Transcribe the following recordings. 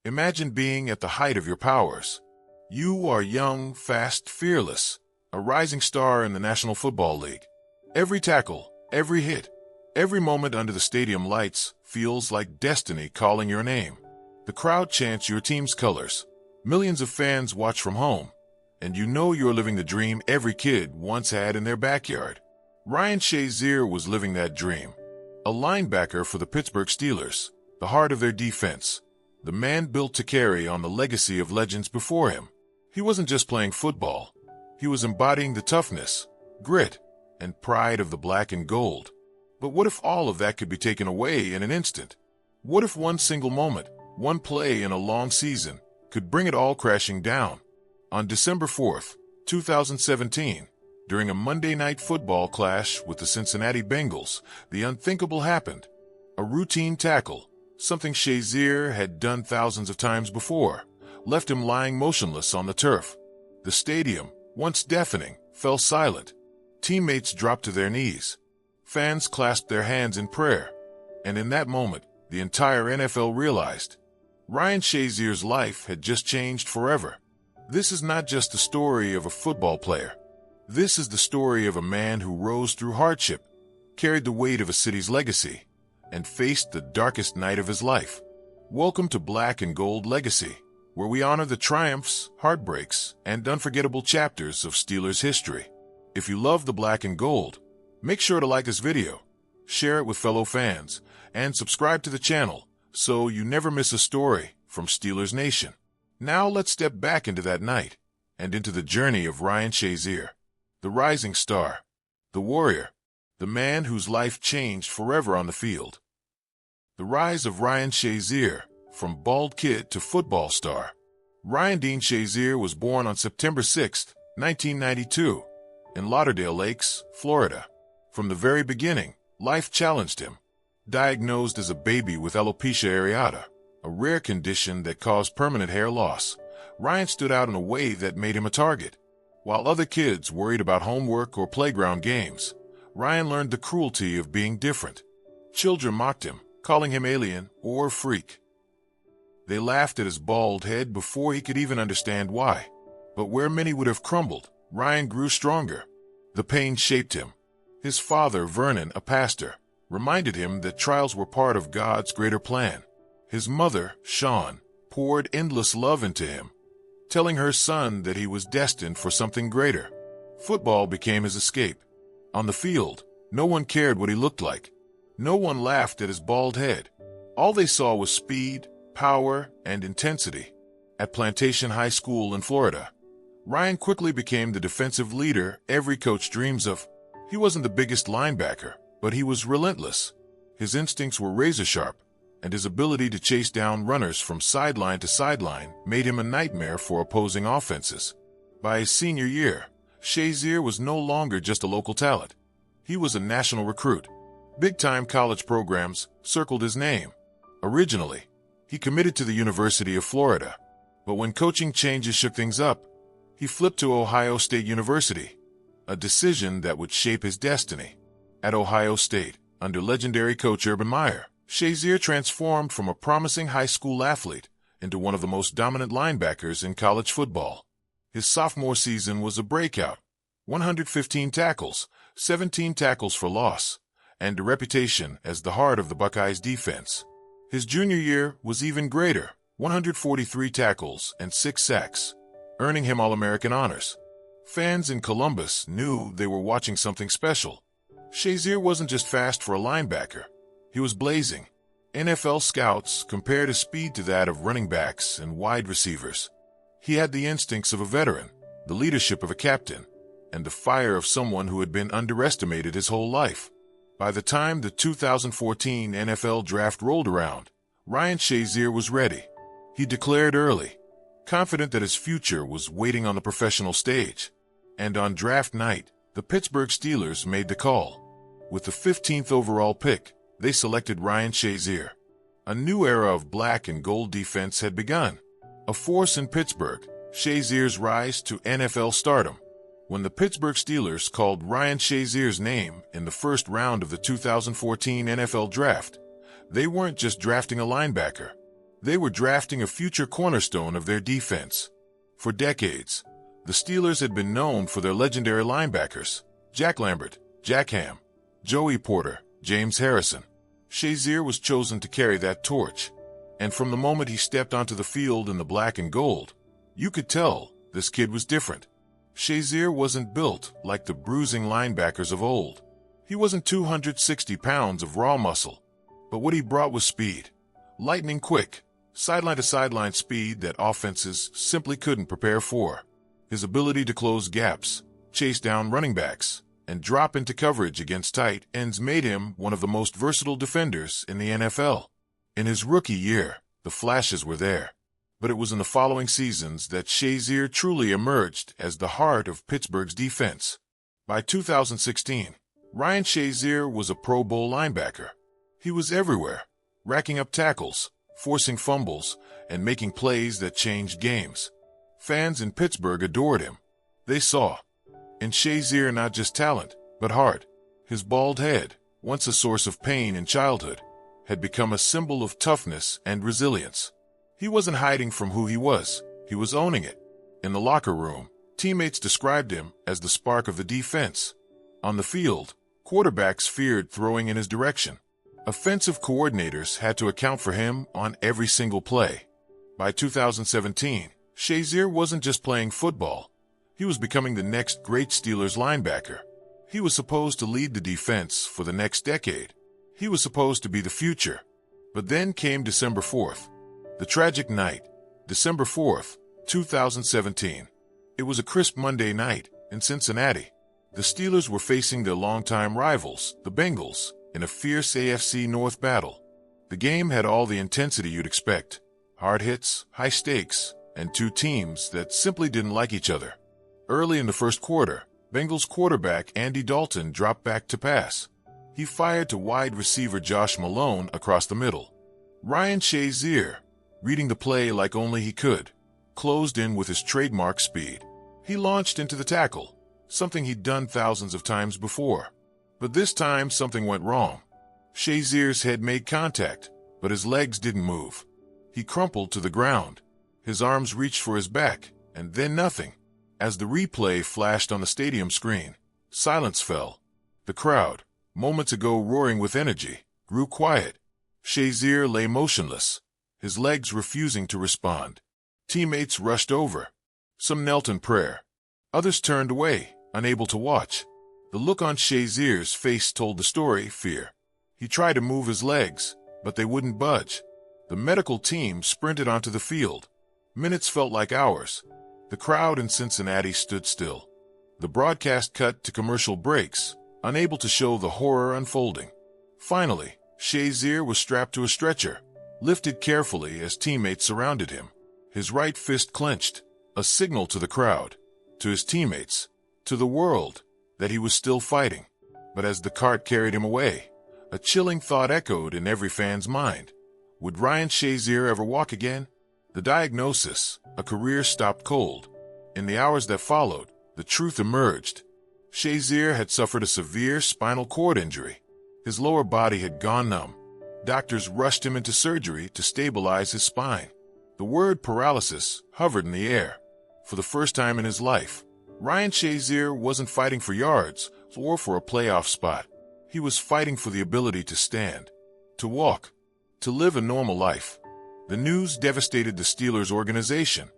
Imagine being at the height of your powers. You are young, fast, fearless, a rising star in the National Football League. Every tackle, every hit, every moment under the stadium lights feels like destiny calling your name. The crowd chants your team's colors. Millions of fans watch from home, and you know you're living the dream every kid once had in their backyard. Ryan Shazier was living that dream. A linebacker for the Pittsburgh Steelers, the heart of their defense. The man built to carry on the legacy of legends before him. He wasn't just playing football. He was embodying the toughness, grit, and pride of the black and gold. But what if all of that could be taken away in an instant? What if one single moment, one play in a long season, could bring it all crashing down? On December 4th, 2017, during a Monday Night Football clash with the Cincinnati Bengals, the unthinkable happened. A routine tackle, something Shazier had done thousands of times before, left him lying motionless on the turf. The stadium, once deafening, fell silent. Teammates dropped to their knees. Fans clasped their hands in prayer. And in that moment, the entire NFL realized Ryan Shazier's life had just changed forever. This is not just the story of a football player. This is the story of a man who rose through hardship, carried the weight of a city's legacy, and faced the darkest night of his life. Welcome to Black and Gold Legacy, where we honor the triumphs, heartbreaks, and unforgettable chapters of Steelers history. If you love the black and gold, make sure to like this video, share it with fellow fans, and subscribe to the channel so you never miss a story from Steelers Nation. Now let's step back into that night and into the journey of Ryan Shazier, the rising star, the warrior, the man whose life changed forever on the field. The rise of Ryan Shazier, from bald kid to football star. Ryan Dean Shazier was born on September 6, 1992, in Lauderdale Lakes, Florida. From the very beginning, life challenged him. Diagnosed as a baby with alopecia areata, a rare condition that caused permanent hair loss, Ryan stood out in a way that made him a target. While other kids worried about homework or playground games, Ryan learned the cruelty of being different. Children mocked him, calling him alien or freak. They laughed at his bald head before he could even understand why. But where many would have crumbled, Ryan grew stronger. The pain shaped him. His father, Vernon, a pastor, reminded him that trials were part of God's greater plan. His mother, Shawn, poured endless love into him, telling her son that he was destined for something greater. Football became his escape. On the field, no one cared what he looked like. No one laughed at his bald head. All they saw was speed, power, and intensity. At Plantation High School in Florida, Ryan quickly became the defensive leader every coach dreams of. He wasn't the biggest linebacker, but he was relentless. His instincts were razor-sharp, and his ability to chase down runners from sideline to sideline made him a nightmare for opposing offenses. By his senior year, Shazier was no longer just a local talent. He was a national recruit. Big-time college programs circled his name. Originally, he committed to the University of Florida, but when coaching changes shook things up, he flipped to Ohio State University, a decision that would shape his destiny. At Ohio State, under legendary coach Urban Meyer, Shazier transformed from a promising high school athlete into one of the most dominant linebackers in college football. His sophomore season was a breakout: 115 tackles, 17 tackles for loss, and a reputation as the heart of the Buckeyes' defense. His junior year was even greater: 143 tackles and 6 sacks, earning him All-American honors. Fans in Columbus knew they were watching something special. Shazier wasn't just fast for a linebacker. He was blazing. NFL scouts compared his speed to that of running backs and wide receivers. He had the instincts of a veteran, the leadership of a captain, and the fire of someone who had been underestimated his whole life. By the time the 2014 NFL Draft rolled around, Ryan Shazier was ready. He declared early, confident that his future was waiting on the professional stage. And on draft night, the Pittsburgh Steelers made the call. With the 15th overall pick, they selected Ryan Shazier. A new era of black and gold defense had begun. A force in Pittsburgh, Shazier's rise to NFL stardom. When the Pittsburgh Steelers called Ryan Shazier's name in the first round of the 2014 NFL Draft, they weren't just drafting a linebacker. They were drafting a future cornerstone of their defense. For decades, the Steelers had been known for their legendary linebackers, Jack Lambert, Jack Ham, Joey Porter, James Harrison. Shazier was chosen to carry that torch, and from the moment he stepped onto the field in the black and gold, you could tell this kid was different. Shazier wasn't built like the bruising linebackers of old. He wasn't 260 pounds of raw muscle, but what he brought was speed. Lightning quick, sideline-to-sideline speed that offenses simply couldn't prepare for. His ability to close gaps, chase down running backs, and drop into coverage against tight ends made him one of the most versatile defenders in the NFL. In his rookie year, the flashes were there, but it was in the following seasons that Shazier truly emerged as the heart of Pittsburgh's defense. By 2016, Ryan Shazier was a Pro Bowl linebacker. He was everywhere, racking up tackles, forcing fumbles, and making plays that changed games. Fans in Pittsburgh adored him. They saw in Shazier not just talent, but heart. His bald head, once a source of pain in childhood, had become a symbol of toughness and resilience. He wasn't hiding from who he was owning it. In the locker room, teammates described him as the spark of the defense. On the field, quarterbacks feared throwing in his direction. Offensive coordinators had to account for him on every single play. By 2017, Shazier wasn't just playing football. He was becoming the next great Steelers linebacker. He was supposed to lead the defense for the next decade. He was supposed to be the future. But then came December 4th. The tragic night, December 4th, 2017. It was a crisp Monday night in Cincinnati. The Steelers were facing their longtime rivals, the Bengals, in a fierce AFC North battle. The game had all the intensity you'd expect. Hard hits, high stakes, and two teams that simply didn't like each other. Early in the first quarter, Bengals quarterback Andy Dalton dropped back to pass. He fired to wide receiver Josh Malone across the middle. Ryan Shazier, reading the play like only he could, closed in with his trademark speed. He launched into the tackle, something he'd done thousands of times before. But this time something went wrong. Shazier's head made contact, but his legs didn't move. He crumpled to the ground. His arms reached for his back, and then nothing. As the replay flashed on the stadium screen, silence fell. The crowd, moments ago roaring with energy, grew quiet. Shazier lay motionless, his legs refusing to respond. Teammates rushed over. Some knelt in prayer. Others turned away, unable to watch. The look on Shazier's face told the story, fear. He tried to move his legs, but they wouldn't budge. The medical team sprinted onto the field. Minutes felt like hours. The crowd in Cincinnati stood still. The broadcast cut to commercial breaks, unable to show the horror unfolding. Finally, Shazier was strapped to a stretcher, lifted carefully as teammates surrounded him. His right fist clenched, a signal to the crowd, to his teammates, to the world, that he was still fighting. But as the cart carried him away, a chilling thought echoed in every fan's mind. Would Ryan Shazier ever walk again? The diagnosis, a career stopped cold. In the hours that followed, the truth emerged. Shazier had suffered a severe spinal cord injury. His lower body had gone numb. Doctors rushed him into surgery to stabilize his spine. The word paralysis hovered in the air. For the first time in his life, Ryan Shazier wasn't fighting for yards or for a playoff spot. He was fighting for the ability to stand, to walk, to live a normal life. The news devastated the Steelers organization.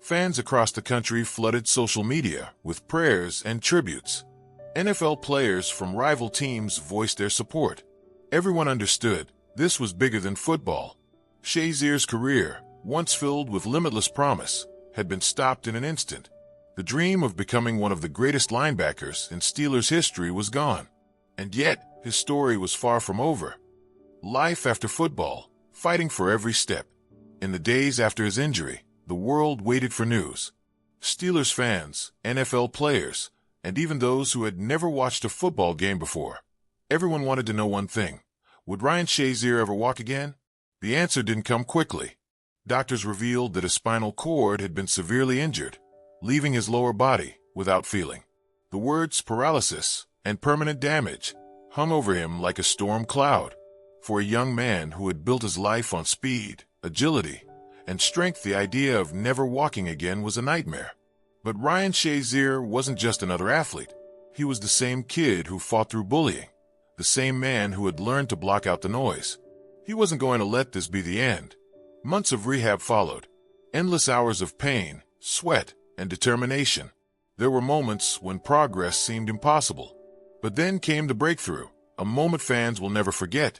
Fans across the country flooded social media with prayers and tributes. NFL players from rival teams voiced their support. Everyone understood this was bigger than football. Shazier's career, once filled with limitless promise, had been stopped in an instant. The dream of becoming one of the greatest linebackers in Steelers history was gone. And yet, his story was far from over. Life after football, fighting for every step. In the days after his injury, the world waited for news. Steelers fans, NFL players, and even those who had never watched a football game before. Everyone wanted to know one thing. Would Ryan Shazier ever walk again? The answer didn't come quickly. Doctors revealed that his spinal cord had been severely injured, leaving his lower body without feeling. The words paralysis and permanent damage hung over him like a storm cloud. For a young man who had built his life on speed, agility, and strength. The idea of never walking again was a nightmare. But Ryan Shazier wasn't just another athlete. He was the same kid who fought through bullying, the same man who had learned to block out the noise. He wasn't going to let this be the end. Months of rehab followed, endless hours of pain, sweat, and determination. There were moments when progress seemed impossible. But then came the breakthrough, a moment fans will never forget.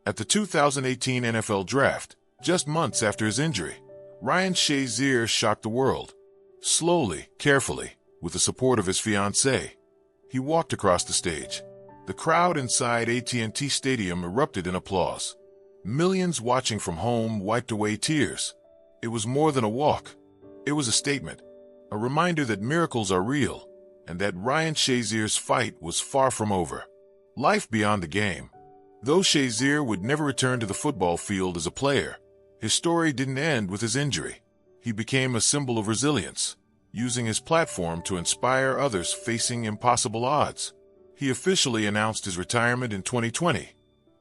At the 2018 NFL Draft, just months after his injury, Ryan Shazier shocked the world. Slowly, carefully, with the support of his fiancée, he walked across the stage. The crowd inside AT&T Stadium erupted in applause. Millions watching from home wiped away tears. It was more than a walk. It was a statement, a reminder that miracles are real, and that Ryan Shazier's fight was far from over. Life beyond the game. Though Shazier would never return to the football field as a player, his story didn't end with his injury. He became a symbol of resilience, using his platform to inspire others facing impossible odds. He officially announced his retirement in 2020,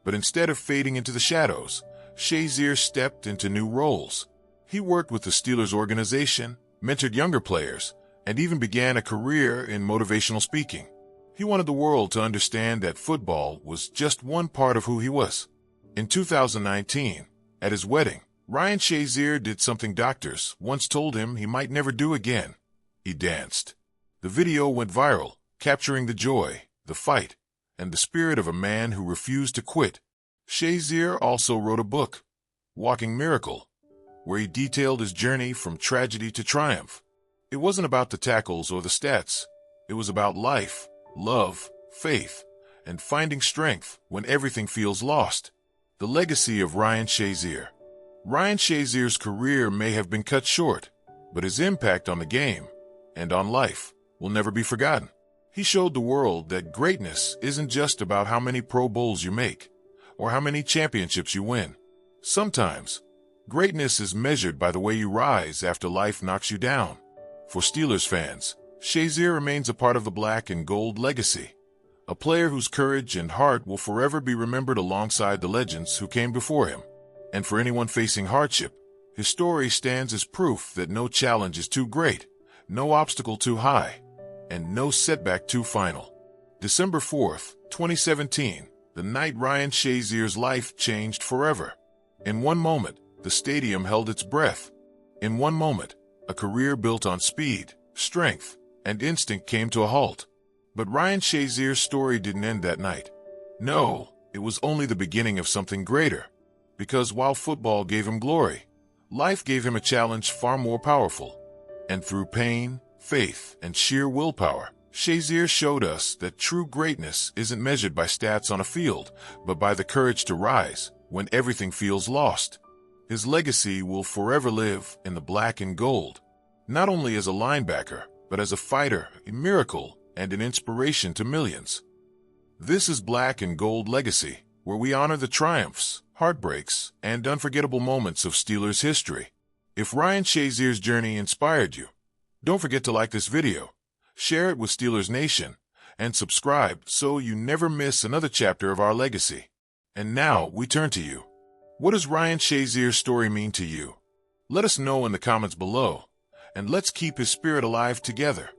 but instead of fading into the shadows, Shazier stepped into new roles. He worked with the Steelers organization, mentored younger players, and even began a career in motivational speaking. He wanted the world to understand that football was just one part of who he was. In 2019, at his wedding, Ryan Shazier did something doctors once told him he might never do again. He danced. The video went viral, capturing the joy, the fight, and the spirit of a man who refused to quit. Shazier also wrote a book, Walking Miracle, where he detailed his journey from tragedy to triumph. It wasn't about the tackles or the stats. It was about life, love, faith, and finding strength when everything feels lost. The legacy of Ryan Shazier. Ryan Shazier's career may have been cut short, but his impact on the game and on life will never be forgotten. He showed the world that greatness isn't just about how many Pro Bowls you make or how many championships you win. Sometimes, greatness is measured by the way you rise after life knocks you down. For Steelers fans, Shazier remains a part of the black and gold legacy, a player whose courage and heart will forever be remembered alongside the legends who came before him. And for anyone facing hardship, his story stands as proof that no challenge is too great, no obstacle too high, and no setback too final. December 4th, 2017, the night Ryan Shazier's life changed forever. In one moment, the stadium held its breath. In one moment, a career built on speed, strength, and instinct came to a halt. But Ryan Shazier's story didn't end that night. No, it was only the beginning of something greater. Because while football gave him glory, life gave him a challenge far more powerful. And through pain, faith, and sheer willpower, Shazier showed us that true greatness isn't measured by stats on a field, but by the courage to rise when everything feels lost. His legacy will forever live in the black and gold, not only as a linebacker, but as a fighter, a miracle, and an inspiration to millions. This is Black and Gold Legacy, where we honor the triumphs, heartbreaks, and unforgettable moments of Steelers history. If Ryan Shazier's journey inspired you, don't forget to like this video, share it with Steelers Nation, and subscribe so you never miss another chapter of our legacy. And now we turn to you. What does Ryan Shazier's story mean to you? Let us know in the comments below, and let's keep his spirit alive together.